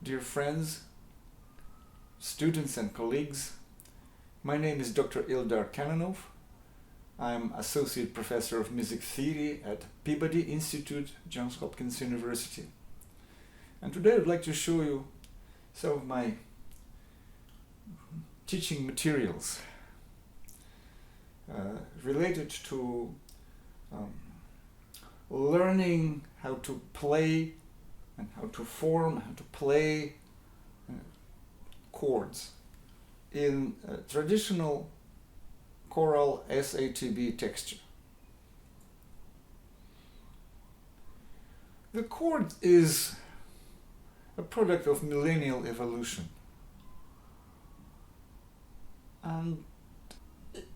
Dear friends, students and colleagues, my name is Dr. IldarKhannanov. I'm Associate Professor of Music Theory at Peabody Institute, Johns Hopkins University. And today I'd like to show you some of my teaching materials related to learning how to play and how to form, how to play chords in traditional choral SATB texture. The chord is a product of millennial evolution, and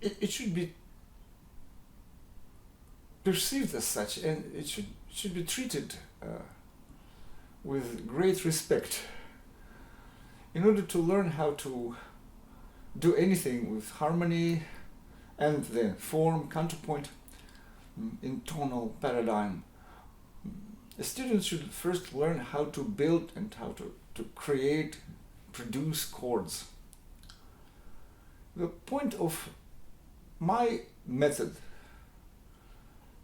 it should be perceived as such, and it should be treated with great respect. In order to learn how to do anything with harmony and the form, counterpoint, in tonal paradigm, a student should first learn how to build and how to create, produce chords. The point of my method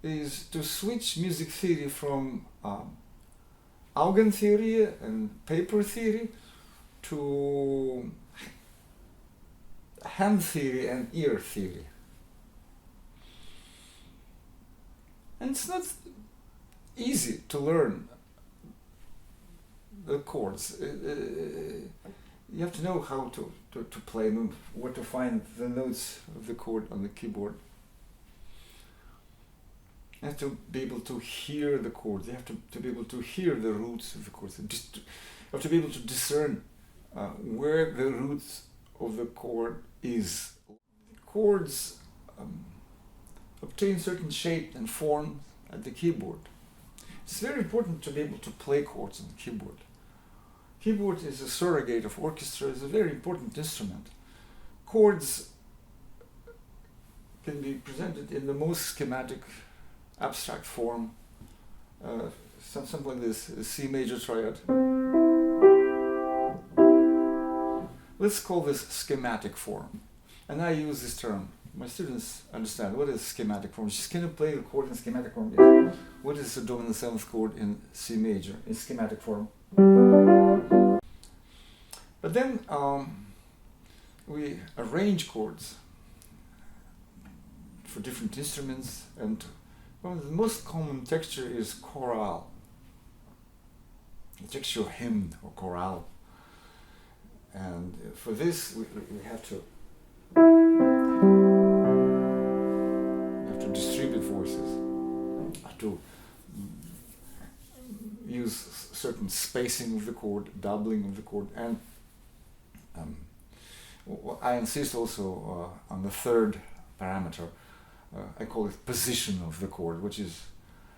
is to switch music theory from organ theory and paper theory to hand theory and ear theory. And it's not easy to learn the chords. You have to know how to play them, where to find the notes of the chord on the keyboard. You have to be able to hear the chords. You have to be able to hear the roots of the chords. You have to be able to discern where the roots of the chord is. Chords obtain certain shape and form at the keyboard. It's very important to be able to play chords on the keyboard. Keyboard is a surrogate of orchestra, is a very important instrument. Chords can be presented in the most schematic, abstract form, something like this, a C major triad. Let's call this schematic form. And I use this term. My students understand what is schematic form. Just can you play the chord in schematic form? Yes. What is the dominant seventh chord in C major in schematic form? But then we arrange chords for different instruments, and well, the most common texture is choral. The texture of hymn or chorale. And for this we have to distribute voices, to use certain spacing of the chord, doubling of the chord, and I insist also on the third parameter. I call it position of the chord, which is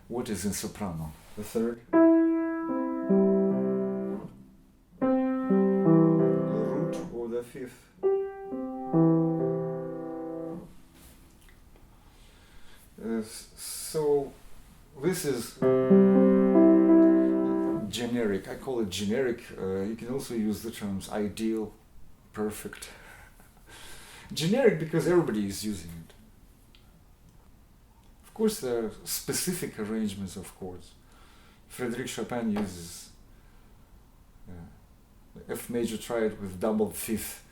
what is in soprano. The third, the root, or the fifth. So this is generic. I call it generic. You can also use the terms ideal, perfect. Generic because everybody is using it. Of course, there are specific arrangements of chords. Frédéric Chopin uses the F major triad with doubled fifth,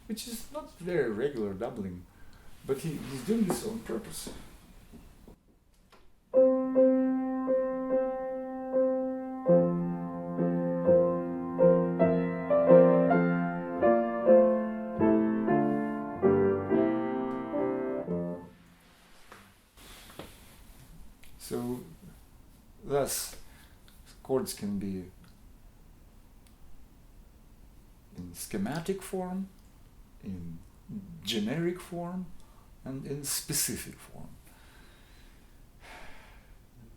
which is not very regular doubling, but he's doing this on purpose. So, thus, chords can be in schematic form, in generic form, and in specific form.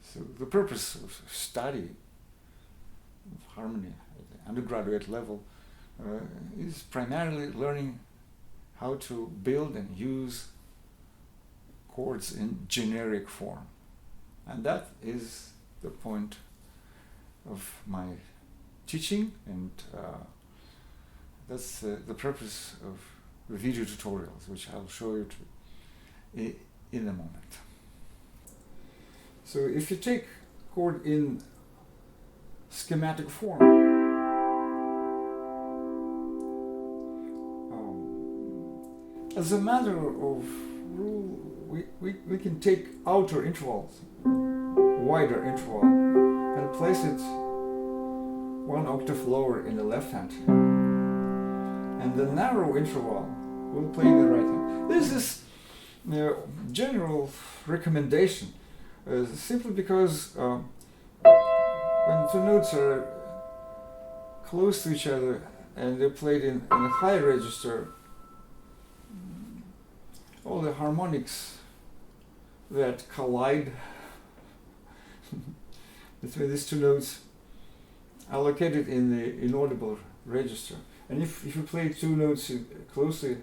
So the purpose of study of harmony at the undergraduate level is primarily learning how to build and use chords in generic form. And that is the point of my teaching, and that's the purpose of the video tutorials, which I'll show you in a moment. So if you take chord in schematic form, as a matter of rule, we can take outer intervals, wider interval, and place it one octave lower in the left hand, and the narrow interval will play in the right hand. This is general recommendation, simply because when two notes are close to each other and they're played in a high register, all the harmonics that collide between these two notes are located in the inaudible register. And if you play two notes closely,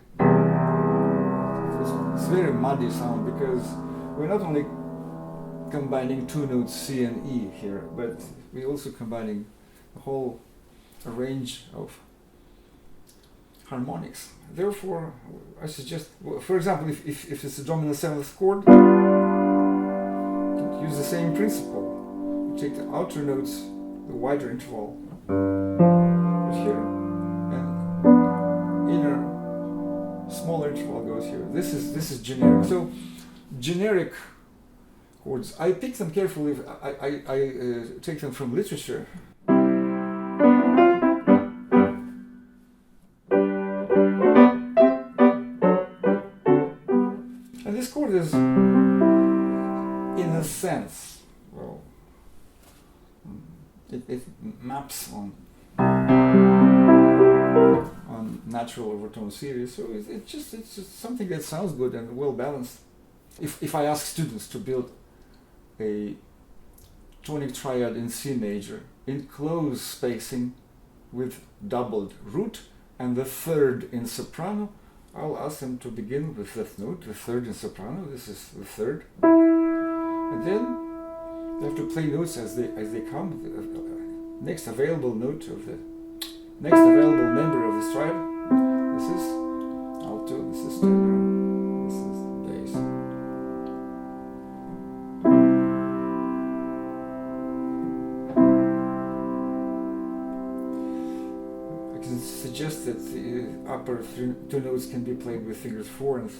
it's very muddy sound, because we're not only combining two notes C and E here, but we're also combining a whole range of harmonics. Therefore, I suggest, for example, if it's a dominant seventh chord, you can use the same principle. You take the outer notes, the wider interval, right here, and inner smaller interval goes here. This is generic. So generic chords, I pick them carefully. I take them from literature. And this chord is, in a sense, well, it maps on natural overtone series, so it's just something that sounds good and well balanced. If I ask students to build a tonic triad in C major in close spacing with doubled root and the third in soprano, I'll ask them to begin with that note, the third in soprano. This is the third, and then they have to play notes as they come. Next available note of the next available member of this triad. This is alto. This is tenor. This is bass. I can suggest that the upper two notes can be played with fingers 4 and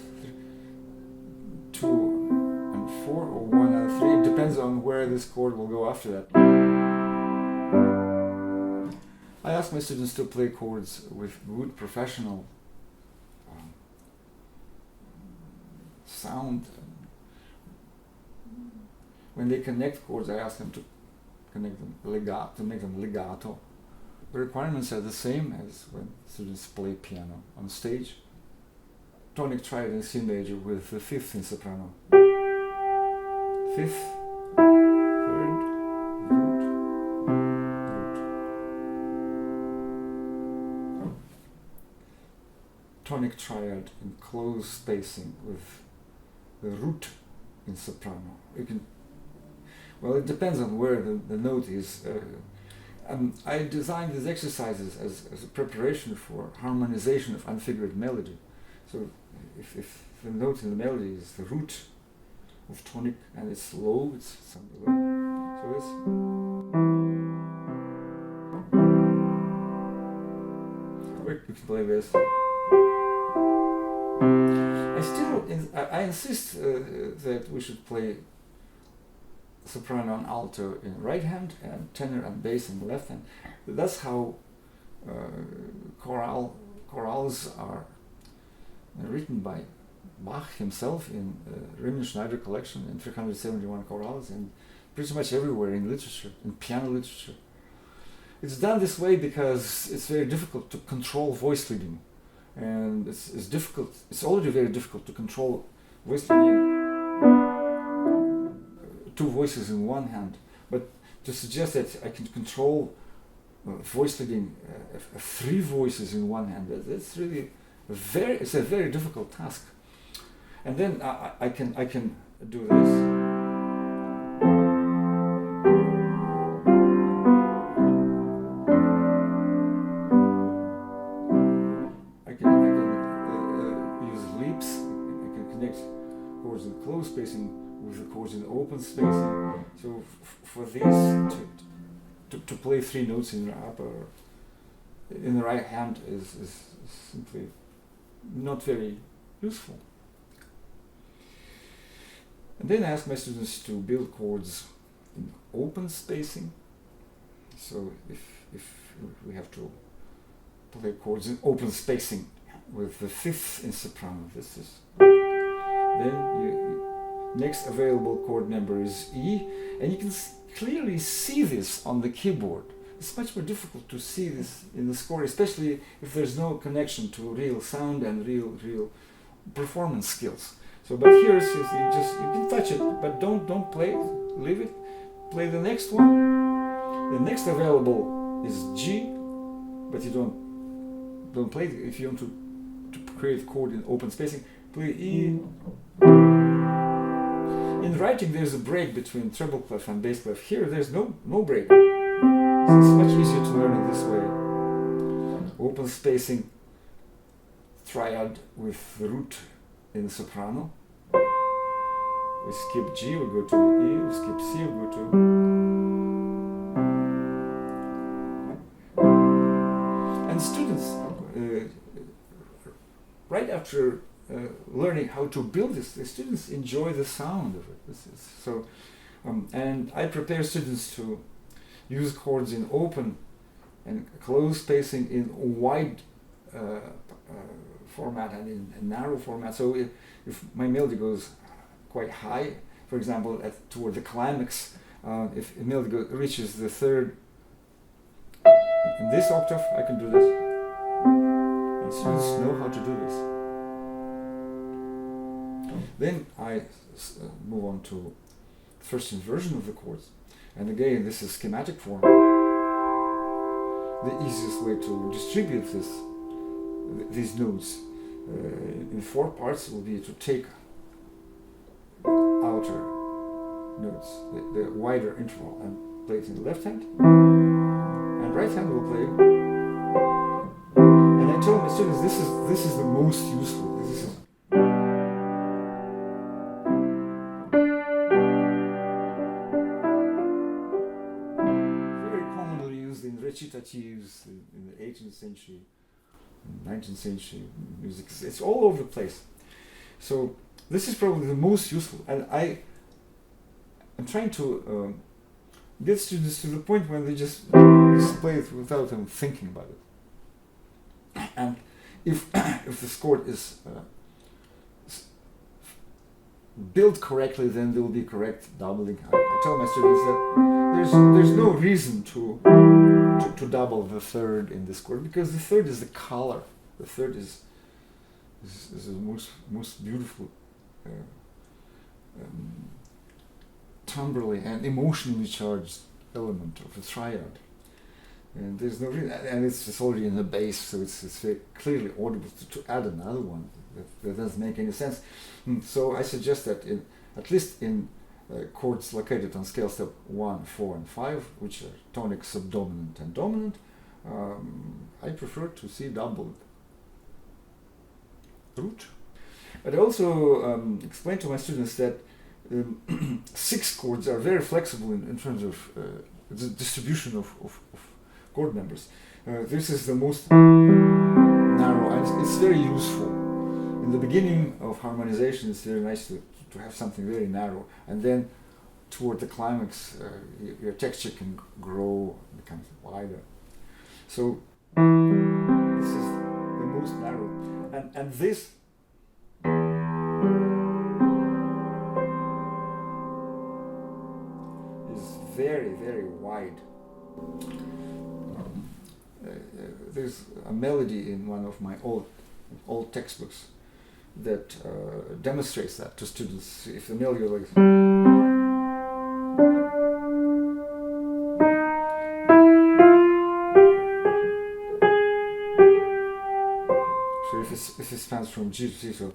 2 and 4, or 1 and 3. It depends on where this chord will go after that. I ask my students to play chords with good professional sound. When they connect chords, I ask them to connect them legato, to make them legato. The requirements are the same as when students play piano on stage. Tonic triad in C major with the fifth in soprano. Fifth, third, root, root. Tonic triad in close spacing with the root in soprano. You can, well, it depends on where the note is. I designed these exercises as a preparation for harmonization of unfigured melody. So if the note in the melody is the root of tonic and it's low, it's something low. So it's we can play this. I insist that we should play soprano and alto in right hand and tenor and bass in the left hand. That's how chorales are written by Bach himself in Riemann Schneider collection in 371 chorales, and pretty much everywhere in literature, in piano literature. It's done this way because it's very difficult to control voice leading, and it's difficult. It's already very difficult to control voice leading, two voices in one hand, but to suggest that I can control voice leading three voices in one hand, that's really it's a very difficult task. And then I can do this. closed spacing with the chords in open spacing. So for this to play 3 notes in the upper, in the right hand is simply not very useful. And then I ask my students to build chords in open spacing. So if we have to play chords in open spacing with the 5th in soprano, this is, then next available chord number is E, and you can clearly see this on the keyboard. It's much more difficult to see this in the score, especially if there's no connection to real sound and real performance skills. So, but here you can touch it, but don't play it, leave it, play the next one. The next available is G, but you don't play it. If you want to create a chord in open spacing, play E. In writing, there's a break between treble clef and bass clef. Here, there's no break. So it's much easier to learn it this way. Open spacing, triad with the root in soprano. We skip G, we go to E, we skip C, we go to... And students, right after learning how to build this, the students enjoy the sound of it. And I prepare students to use chords in open and closed spacing in wide format and in narrow format. So if my melody goes quite high, for example, toward the climax, if a melody reaches the 3rd in this octave, I can do this. And students know how to do this. Then I move on to first inversion of the chords. And again, this is schematic form. The easiest way to distribute these notes in 4 parts will be to take outer notes, the wider interval, and play it in the left hand, and right hand will play. And I told my students this is the most useful. This is very commonly used in recitatives in the 18th century, 19th century music. It's all over the place. So this is probably the most useful, and I'm trying to get students to the point when they just play it without them thinking about it. And if the score is built correctly, then there will be correct doubling. I tell my students that there's no reason to double the 3rd in this chord, because the 3rd is the color. The 3rd is the most beautiful, timbrally and emotionally charged element of the triad. And there's no reason, and it's already in the bass, so it's very clearly audible to add another one. That doesn't make any sense. So I suggest that at least in chords located on scale step 1, 4, and 5, which are tonic, subdominant, and dominant, I prefer to see doubled root. But I also explain to my students that 6 chords are very flexible in terms of the distribution of chord numbers. This is the most narrow, and it's very useful. In the beginning of harmonization, it's very nice to have something very narrow, and then toward the climax, your texture can grow, become wider. So this is the most narrow, and this is very, very wide. There's a melody in one of my old textbooks that demonstrates that to students. If the melody goes like, so if it spans from G to C, so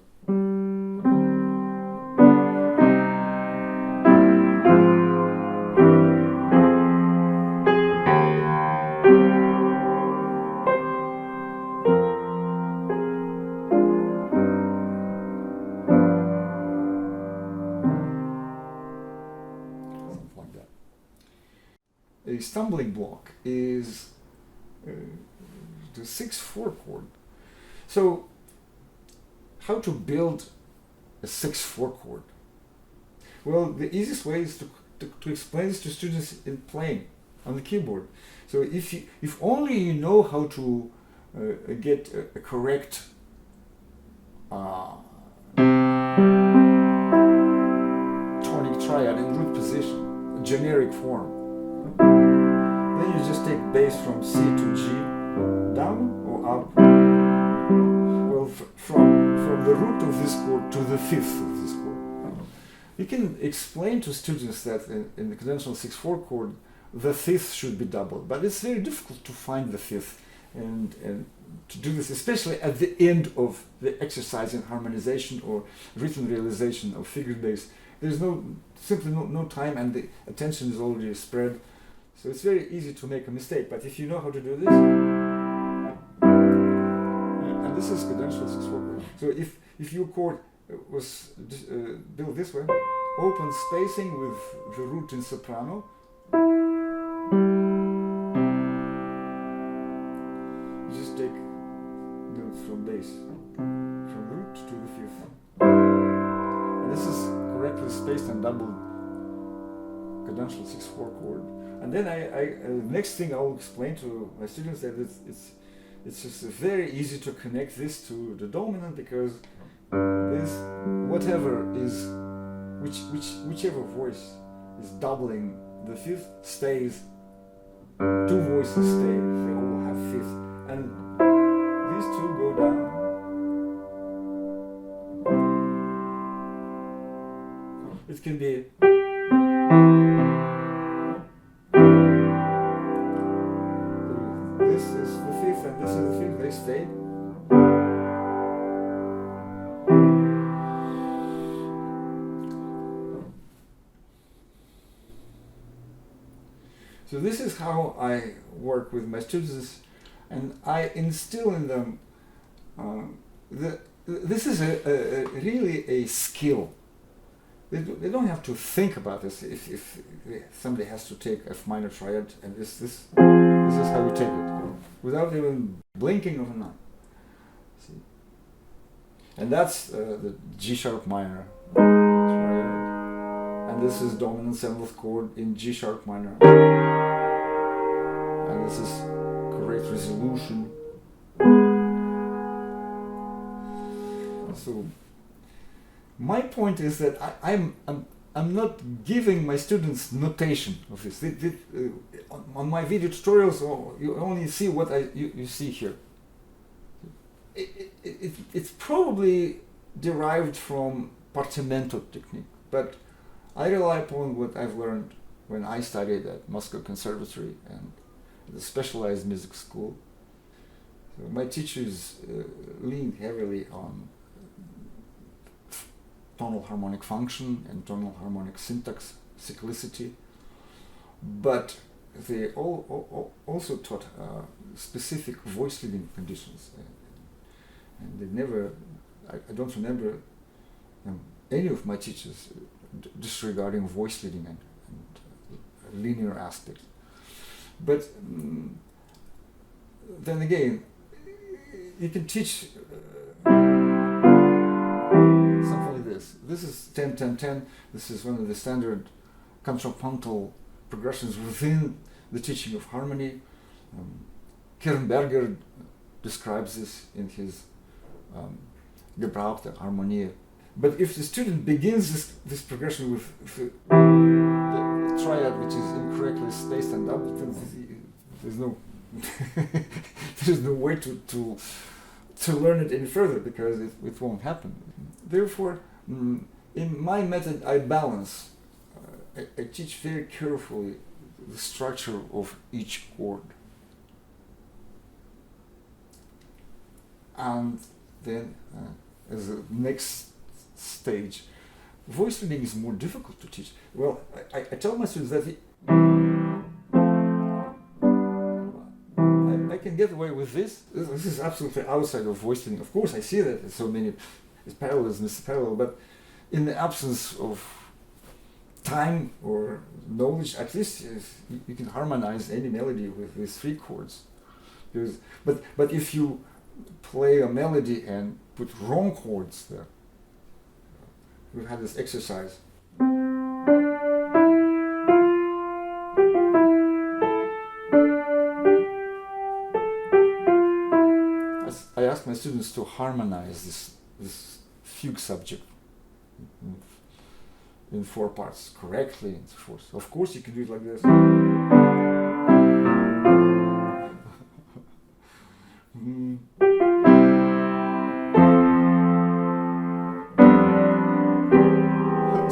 stumbling block is the 6/4 chord. So, how to build a 6/4 chord? Well, the easiest way is to explain this to students in playing on the keyboard. So if only you know how to get a correct tonic triad in root position, a generic form, then you just take bass from C to G, down or up. Well, from the root of this chord to the fifth of this chord. You can explain to students that in the conventional 6/4 chord, the fifth should be doubled, but it's very difficult to find the fifth, and to do this, especially at the end of the exercise in harmonization or rhythm realization of figured bass. There's simply no time, and the attention is already spread, so it's very easy to make a mistake. But if you know how to do this, and this is Credential 6/4 chord. So if your chord was built this way, open spacing with the root in soprano, you just take notes from bass, from root to the fifth. And this is correctly spaced and doubled Credential 6/4 chord. And then next thing I'll explain to my students that it's just very easy to connect this to the dominant, because this whatever is whichever voice is doubling the fifth stays. Two voices stay. They all have fifth, and these two go down. It can be. This is the fifth, and this is the fifth. They stay. So this is how I work with my students, and I instill in them this is really a skill. They don't have to think about this. If somebody has to take F minor triad, and this is how you take it, without even blinking of an eye. See? And that's the G sharp minor triad. And this is dominant 7th chord in G sharp minor. And this is correct resolution. So my point is that I'm not giving my students notation of this. On my video tutorials, you only see what you see here. It's probably derived from partimento technique, but I rely upon what I've learned when I studied at Moscow Conservatory and the specialized music school. So my teachers leaned heavily on tonal harmonic function and tonal harmonic syntax, cyclicity, but they also taught specific voice leading conditions, and they never, I don't remember any of my teachers disregarding voice leading and linear aspects. But then again, you can teach something like this. This is 10-10-10. This is one of the standard contrapuntal progressions within the teaching of harmony. Kernberger describes this in his Gebrauchte Harmonie. But if the student begins this progression with the triad, which is incorrectly spaced and doubled, there's no there's no way to learn it any further, because it won't happen. Therefore, in my method, I balance. I teach very carefully the structure of each chord, and then as a next stage, voice leading is more difficult to teach. Well, I tell my students that I can get away with this. This is absolutely outside of voice leading. Of course, I see that so many parallelism is parallel, but in the absence of time or knowledge, at least you can harmonize any melody with these 3 chords. But if you play a melody and put wrong chords there, we've had this exercise. I ask my students to harmonize this fugue subject in 4 parts correctly and so forth. Of course, you can do it like this.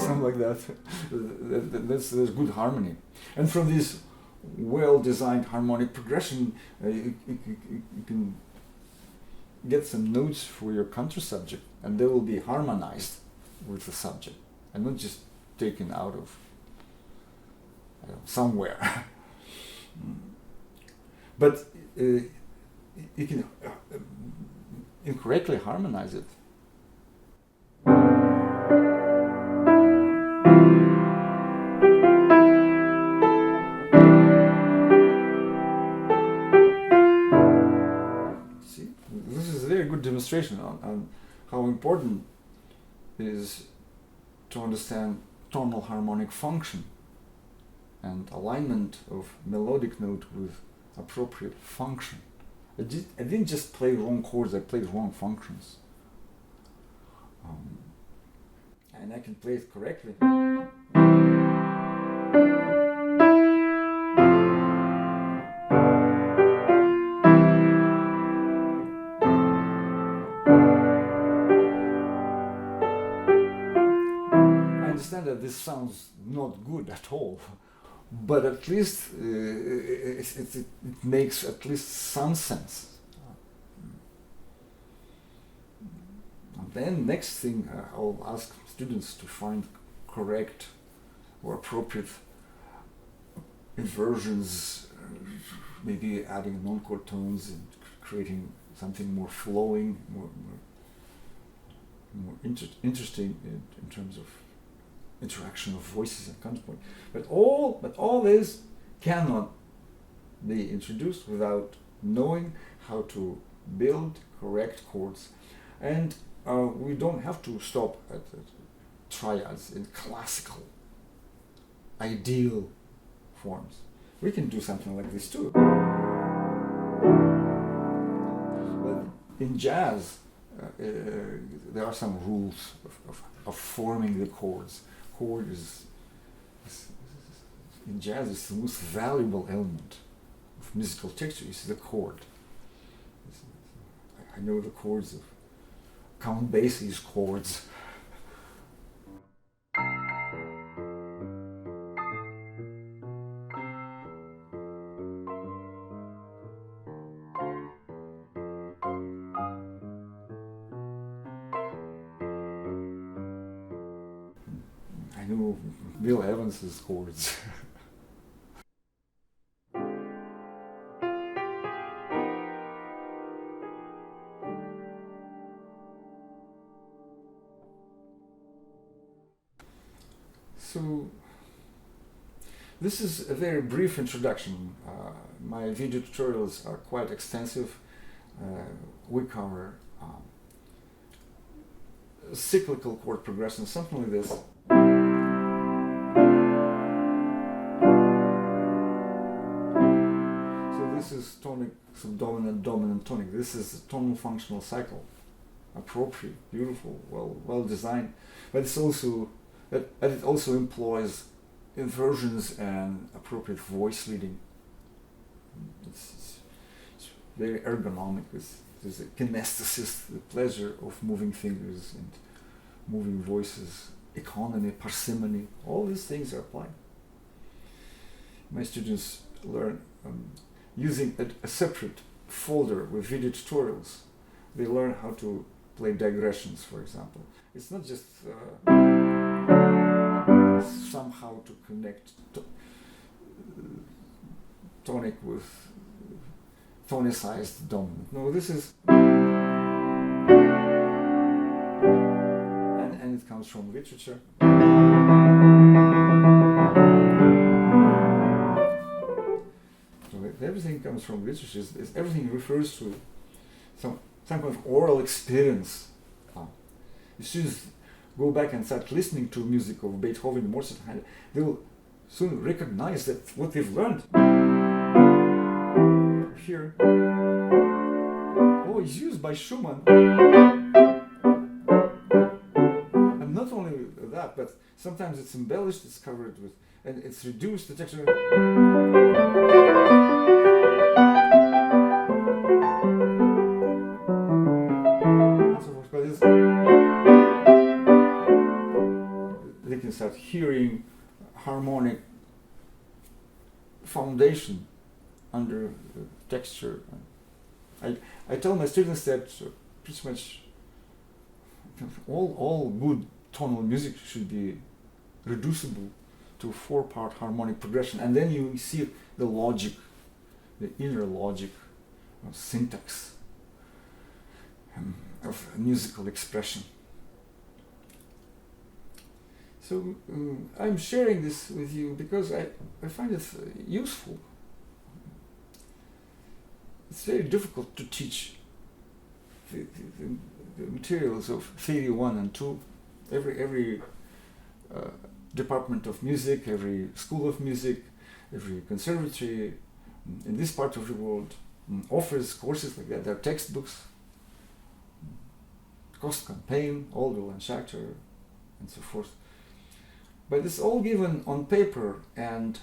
Something like that. There's good harmony. And from this well-designed harmonic progression, you can get some notes for your counter subject, and they will be harmonized with the subject and not just taken out of somewhere. But you can incorrectly harmonize it. Demonstration on how important it is to understand tonal harmonic function and alignment of melodic note with appropriate function. I didn't just play wrong chords, I played wrong functions. And I can play it correctly. That this sounds not good at all, but at least it makes at least some sense. And then next thing, I'll ask students to find correct or appropriate inversions, maybe adding non-chord tones and creating something more flowing, more interesting in terms of interaction of voices and counterpoint. But all this cannot be introduced without knowing how to build correct chords. And we don't have to stop at triads in classical, ideal forms. We can do something like this too. But in jazz, there are some rules of forming the chords. Chord is in jazz is the most valuable element of musical texture. Is the chord. I know the chords of Count Basie's chords. I know Bill Evans's chords. So, this is a very brief introduction. My video tutorials are quite extensive. We cover cyclical chord progression, something like this. So this is tonic, subdominant, dominant, tonic. This is a tonal functional cycle. Appropriate, beautiful, well designed. But it's also it also employs inversions and appropriate voice leading. It's very ergonomic. There's a kinesthesis, the pleasure of moving fingers and moving voices, economy, parsimony, all these things are applied. My students learn using a separate folder with video tutorials. They learn how to play digressions, for example. It's not just somehow to connect tonic with tonicized dominant. No, this is and it comes from literature. everything comes from literature. Everything refers to some kind of oral experience. If students go back and start listening to music of Beethoven, Mozart, they will soon recognize that what they've learned here is used by Schumann. And not only that, but sometimes it's embellished, it's covered with, and it's reduced the texture. And so forth. But they can start hearing harmonic foundation under texture. I tell my students that pretty much all good tonal music should be reducible to a 4-part harmonic progression, and then you see the logic, the inner logic of syntax, of musical expression. So I'm sharing this with you because I find it useful. It's very difficult to teach the materials of Theory 1 and 2. Every department of music, every school of music, every conservatory in this part of the world offers courses like that. There are textbooks, Cost Campaign, Aldwell and Schachter, and so forth. But it's all given on paper and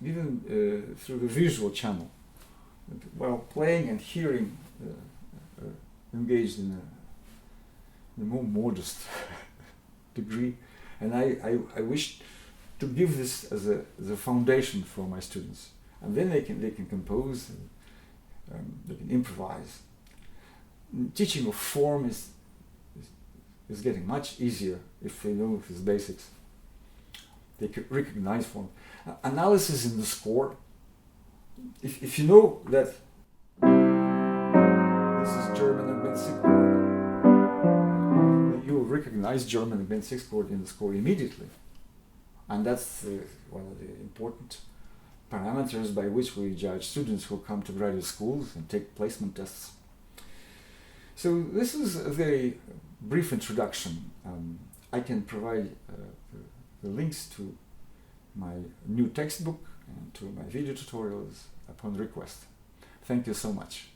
given through the visual channel, while playing and hearing engaged in a more modest degree. And I wish to give this as a foundation for my students, and then they can compose, they can improvise. Teaching of form is getting much easier if they know these basics. They can recognize form. Analysis in the score. If you know that this is German and bent 6th chord, you will recognize German and bent 6th chord in the score immediately. And that's one of the important parameters by which we judge students who come to graduate schools and take placement tests. So this is a very brief introduction. I can provide the links to my new textbook and to my video tutorials upon request. Thank you so much.